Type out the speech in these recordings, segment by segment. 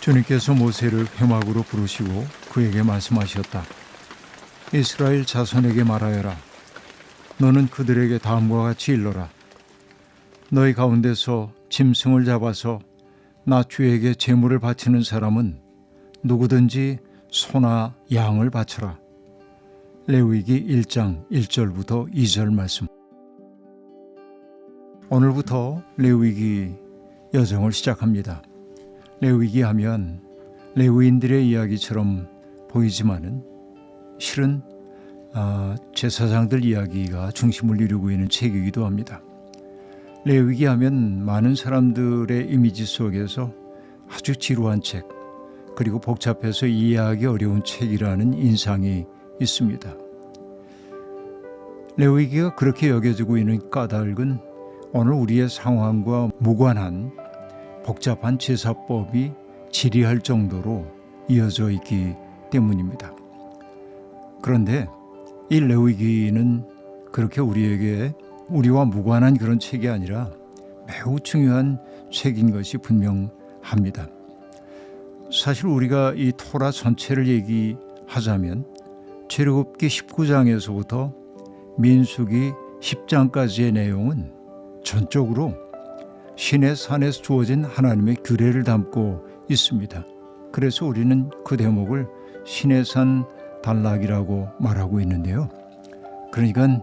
주님께서 모세를 회막으로 부르시고 그에게 말씀하셨다. 이스라엘 자손에게 말하여라. 너는 그들에게 다음과 같이 일러라. 너희 가운데서 짐승을 잡아서 나 주에게 제물을 바치는 사람은 누구든지 소나 양을 바쳐라. 레위기 1장 1절부터 2절 말씀. 오늘부터 레위기 여정을 시작합니다. 레위기 하면 레위인들의 이야기처럼 보이지만은 실은 제사장들 이야기가 중심을 이루고 있는 책이기도 합니다. 레위기 하면 많은 사람들의 이미지 속에서 아주 지루한 책, 그리고 복잡해서 이해하기 어려운 책이라는 인상이 있습니다. 레위기가 그렇게 여겨지고 있는 까닭은 오늘 우리의 상황과 무관한 복잡한 제사법이 지리할 정도로 이어져 있기 때문입니다. 그런데 이 레위기는 그렇게 우리와 무관한 그런 책이 아니라 매우 중요한 책인 것이 분명합니다. 사실 우리가 이 토라 전체를 얘기하자면 출애굽기 19장에서부터 민수기 10장까지의 내용은 전적으로 시내 산에서 주어진 하나님의 규례를 담고 있습니다. 그래서 우리는 그 대목을 시내산 단락이라고 말하고 있는데요. 그러니까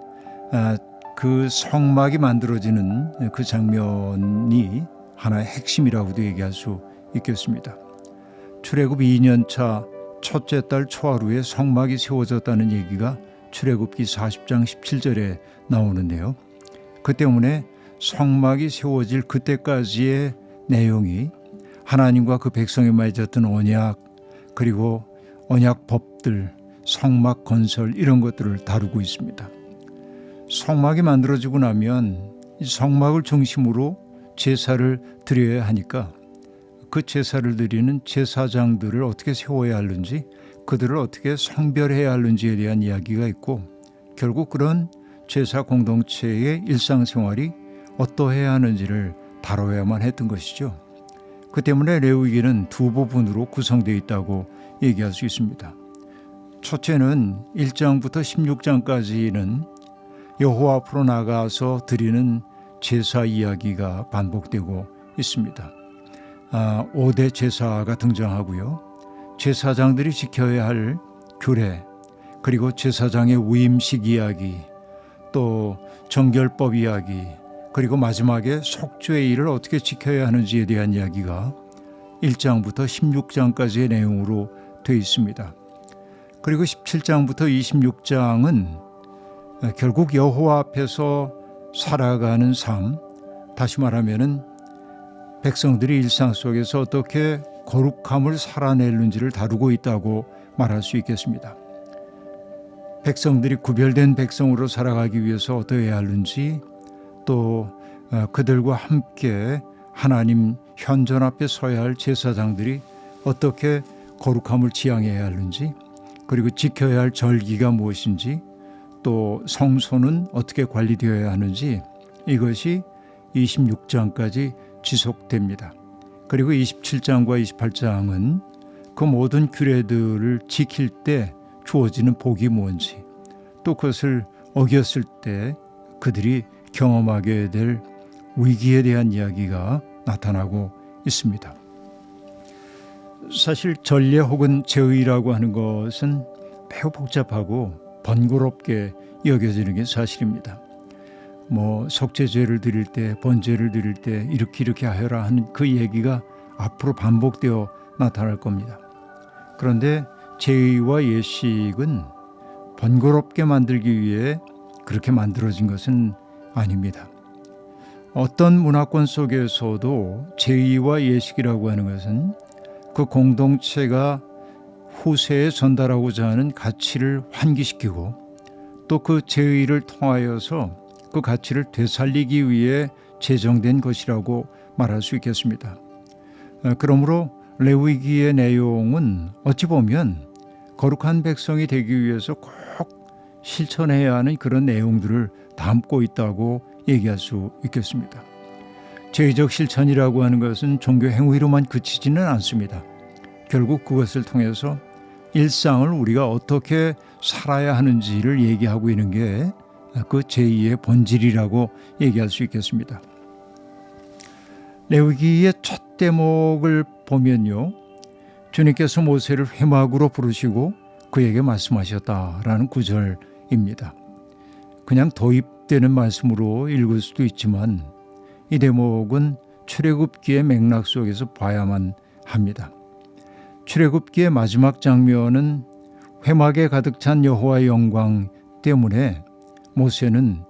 그 성막이 만들어지는 그 장면이 하나의 핵심이라고도 얘기할 수 있겠습니다. 출애굽 2년차 첫째 달 초하루에 성막이 세워졌다는 얘기가 출애굽기 40장 17절에 나오는데요. 그 때문에 성막이 세워질 그때까지의 내용이 하나님과 그 백성이 맺었던 언약, 그리고 언약 법들, 성막 건설 이런 것들을 다루고 있습니다. 성막이 만들어지고 나면 이 성막을 중심으로 제사를 드려야 하니까 그 제사를 드리는 제사장들을 어떻게 세워야 하는지, 그들을 어떻게 성별해야 하는지에 대한 이야기가 있고, 결국 그런 제사 공동체의 일상생활이 어떠해야 하는지를 다뤄야만 했던 것이죠. 그 때문에 레위기는 두 부분으로 구성되어 있다고 얘기할 수 있습니다. 첫째는 1장부터 16장까지는 여호와 앞으로 나가서 드리는 제사 이야기가 반복되고 있습니다. 5대 제사가 등장하고요. 제사장들이 지켜야 할 규례, 그리고 제사장의 위임식 이야기, 또 정결법 이야기, 그리고 마지막에 속죄의 일을 어떻게 지켜야 하는지에 대한 이야기가 1장부터 16장까지의 내용으로 되어 있습니다. 그리고 17장부터 26장은 결국 여호와 앞에서 살아가는 삶, 다시 말하면은 백성들이 일상 속에서 어떻게 거룩함을 살아내는지를 다루고 있다고 말할 수 있겠습니다. 백성들이 구별된 백성으로 살아가기 위해서 어떠해야 하는지, 또 그들과 함께 하나님 현전 앞에 서야 할 제사장들이 어떻게 거룩함을 지향해야 하는지, 그리고 지켜야 할 절기가 무엇인지, 또 성소는 어떻게 관리되어야 하는지, 이것이 26장까지 지속됩니다. 그리고 27장과 28장은 그 모든 규례들을 지킬 때 주어지는 복이 뭔지, 또 그것을 어겼을 때 그들이 경험하게 될 위기에 대한 이야기가 나타나고 있습니다. 사실 전례 혹은 제의라고 하는 것은 매우 복잡하고 번거롭게 여겨지는 게 사실입니다. 속죄제를 드릴 때, 번제를 드릴 때 이렇게 하여라 하는 그 얘기가 앞으로 반복되어 나타날 겁니다. 그런데 제의와 예식은 번거롭게 만들기 위해 그렇게 만들어진 것은 아닙니다. 어떤 문화권 속에서도 제의와 예식이라고 하는 것은 그 공동체가 후세에 전달하고자 하는 가치를 환기시키고, 또 그 제의를 통하여서 그 가치를 되살리기 위해 제정된 것이라고 말할 수 있겠습니다. 그러므로 레위기의 내용은 어찌 보면 거룩한 백성이 되기 위해서 꼭 실천해야 하는 그런 내용들을 담고 있다고 얘기할 수 있겠습니다. 제의적 실천이라고 하는 것은 종교 행위로만 그치지는 않습니다. 결국 그것을 통해서 일상을 우리가 어떻게 살아야 하는지를 얘기하고 있는 게 그 제2의 본질이라고 얘기할 수 있겠습니다. 레위기의 첫 대목을 보면요, 주님께서 모세를 회막으로 부르시고 그에게 말씀하셨다라는 구절입니다. 그냥 도입되는 말씀으로 읽을 수도 있지만 이 대목은 출애굽기의 맥락 속에서 봐야만 합니다. 출애굽기의 마지막 장면은 회막에 가득 찬 여호와의 영광 때문에 모세는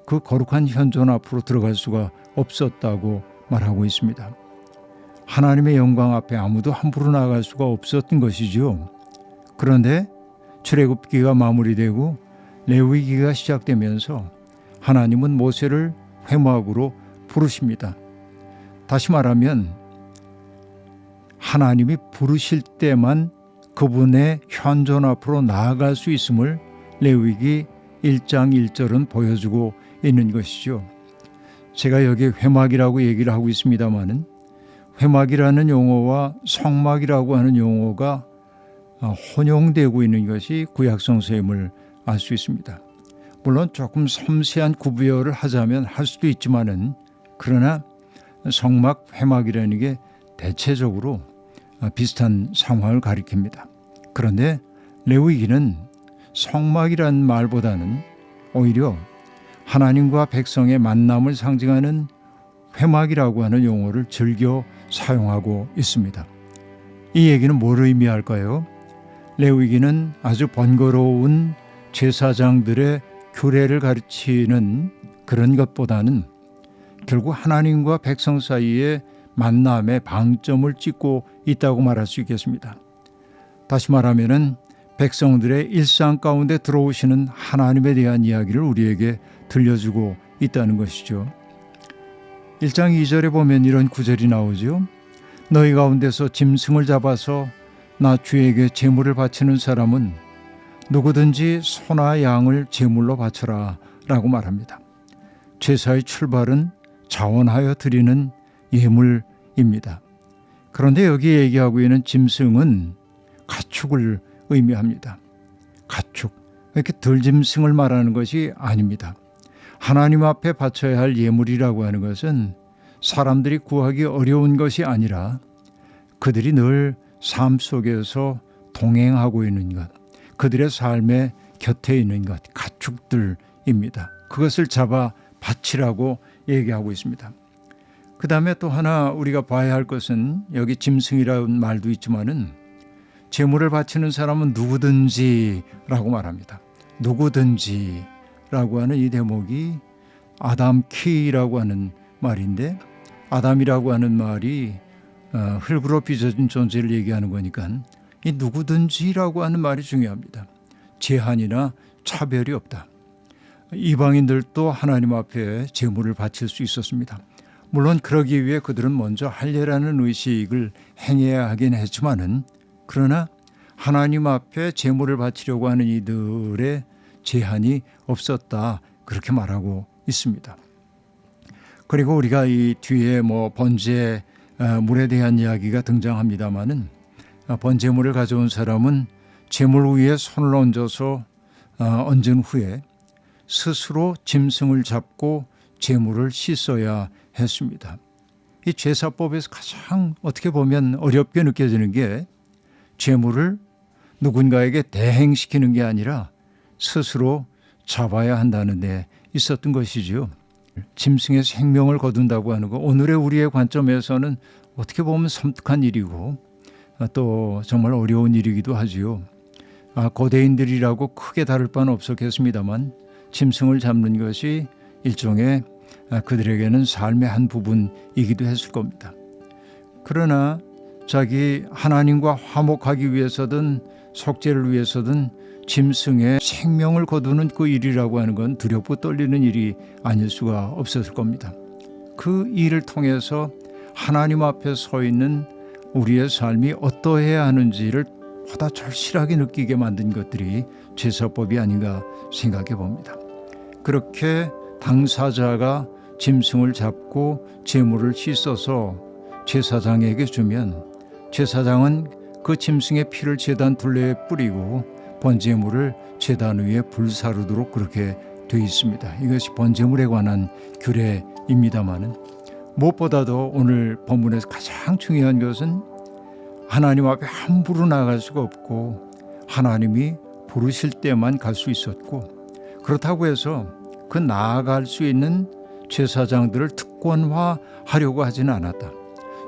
그 거룩한 현존 앞으로 들어갈 수가 없었다고 말하고 있습니다. 하나님의 영광 앞에 아무도 함부로 나갈 수가 없었던 것이죠. 그런데 출애굽기가 마무리되고 레위기가 시작되면서 하나님은 모세를 회막으로 부르십니다. 다시 말하면 하나님이 부르실 때만 그분의 현존 앞으로 나아갈 수 있음을 레위기 1장 1절은 보여주고 있는 것이죠. 제가 여기 회막이라고 얘기를 하고 있습니다마는 회막이라는 용어와 성막이라고 하는 용어가 혼용되고 있는 것이 구약성서임을 알 수 있습니다. 물론 조금 섬세한 구별을 하자면 할 수도 있지만은 그러나 성막, 회막이라는 게 대체적으로 비슷한 상황을 가리킵니다. 그런데 레위기는 성막이라는 말보다는 오히려 하나님과 백성의 만남을 상징하는 회막이라고 하는 용어를 즐겨 사용하고 있습니다. 이 얘기는 뭘 의미할까요? 레위기는 아주 번거로운 제사장들의 규례를 가르치는 그런 것보다는 결국 하나님과 백성 사이에 만남의 방점을 찍고 있다고 말할 수 있겠습니다. 다시 말하면은 백성들의 일상 가운데 들어오시는 하나님에 대한 이야기를 우리에게 들려주고 있다는 것이죠. 1장 2절에 보면 이런 구절이 나오죠. 너희 가운데서 짐승을 잡아서 나 주에게 제물을 바치는 사람은 누구든지 소나 양을 제물로 바쳐라 라고 말합니다. 제사의 출발은 자원하여 드리는 예물입니다. 그런데 여기 얘기하고 있는 짐승은 가축을 의미합니다. 가축, 이렇게 들짐승을 말하는 것이 아닙니다. 하나님 앞에 바쳐야 할 예물이라고 하는 것은 사람들이 구하기 어려운 것이 아니라 그들이 늘 삶 속에서 동행하고 있는 것, 그들의 삶의 곁에 있는 것, 가축들입니다. 그것을 잡아 바치라고 얘기하고 있습니다. 그 다음에 또 하나 우리가 봐야 할 것은 여기 짐승이라는 말도 있지만은 제물을 바치는 사람은 누구든지라고 말합니다. 누구든지라고 하는 이 대목이 아담 키라고 하는 말인데 아담이라고 하는 말이 흙으로 빚어진 존재를 얘기하는 거니까 이 누구든지라고 하는 말이 중요합니다. 제한이나 차별이 없다. 이방인들도 하나님 앞에 제물을 바칠 수 있었습니다. 물론 그러기 위해 그들은 먼저 할례라는 의식을 행해야 하긴 했지만은 그러나 하나님 앞에 제물을 바치려고 하는 이들의 제한이 없었다. 그렇게 말하고 있습니다. 그리고 우리가 이 뒤에 번제 물에 대한 이야기가 등장합니다마는 번제물을 가져온 사람은 제물 위에 손을 얹은 후에 스스로 짐승을 잡고 제물을 씻어야 했습니다. 이 제사법에서 가장 어떻게 보면 어렵게 느껴지는 게 제물을 누군가에게 대행시키는 게 아니라 스스로 잡아야 한다는 데 있었던 것이죠. 짐승의 생명을 거둔다고 하는 거 오늘의 우리의 관점에서는 어떻게 보면 섬뜩한 일이고 또 정말 어려운 일이기도 하지요. 고대인들이라고 크게 다를 바는 없었겠습니다만 짐승을 잡는 것이 일종의 그들에게는 삶의 한 부분이기도 했을 겁니다. 그러나 자기 하나님과 화목하기 위해서든 속죄를 위해서든 짐승의 생명을 거두는 그 일이라고 하는 건 두렵고 떨리는 일이 아닐 수가 없었을 겁니다. 그 일을 통해서 하나님 앞에 서 있는 우리의 삶이 어떠해야 하는지를 보다 절실하게 느끼게 만든 것들이 제사법이 아닌가 생각해 봅니다. 그렇게 당사자가 짐승을 잡고 제물을 씻어서 제사장에게 주면 제사장은 그 짐승의 피를 제단 둘레에 뿌리고 번제물을 제단 위에 불사르도록 그렇게 되어 있습니다. 이것이 번제물에 관한 규례입니다마는 무엇보다도 오늘 본문에서 가장 중요한 것은 하나님 앞에 함부로 나갈 수가 없고 하나님이 부르실 때만 갈 수 있었고, 그렇다고 해서 그 나아갈 수 있는 제사장들을 특권화하려고 하지는 않았다.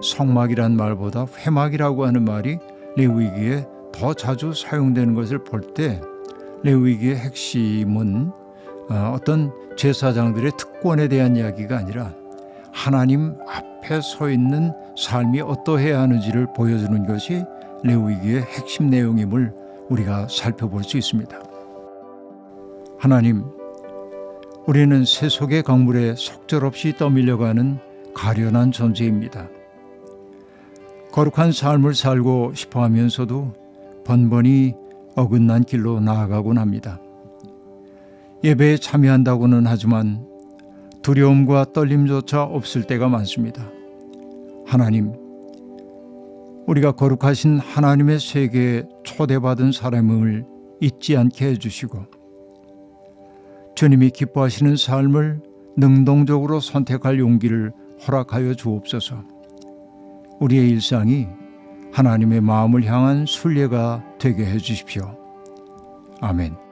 성막이란 말보다 회막이라고 하는 말이 레위기에 더 자주 사용되는 것을 볼 때 레위기의 핵심은 어떤 제사장들의 특권에 대한 이야기가 아니라 하나님 앞에 서 있는 삶이 어떠해야 하는지를 보여주는 것이 레위기의 핵심 내용임을 우리가 살펴볼 수 있습니다. 하나님, 우리는 세속의 강물에 속절없이 떠밀려가는 가련한 존재입니다. 거룩한 삶을 살고 싶어 하면서도 번번이 어긋난 길로 나아가곤 합니다. 예배에 참여한다고는 하지만 두려움과 떨림조차 없을 때가 많습니다. 하나님, 우리가 거룩하신 하나님의 세계에 초대받은 사람을 잊지 않게 해주시고 주님이 기뻐하시는 삶을 능동적으로 선택할 용기를 허락하여 주옵소서. 우리의 일상이 하나님의 마음을 향한 순례가 되게 해주십시오. 아멘.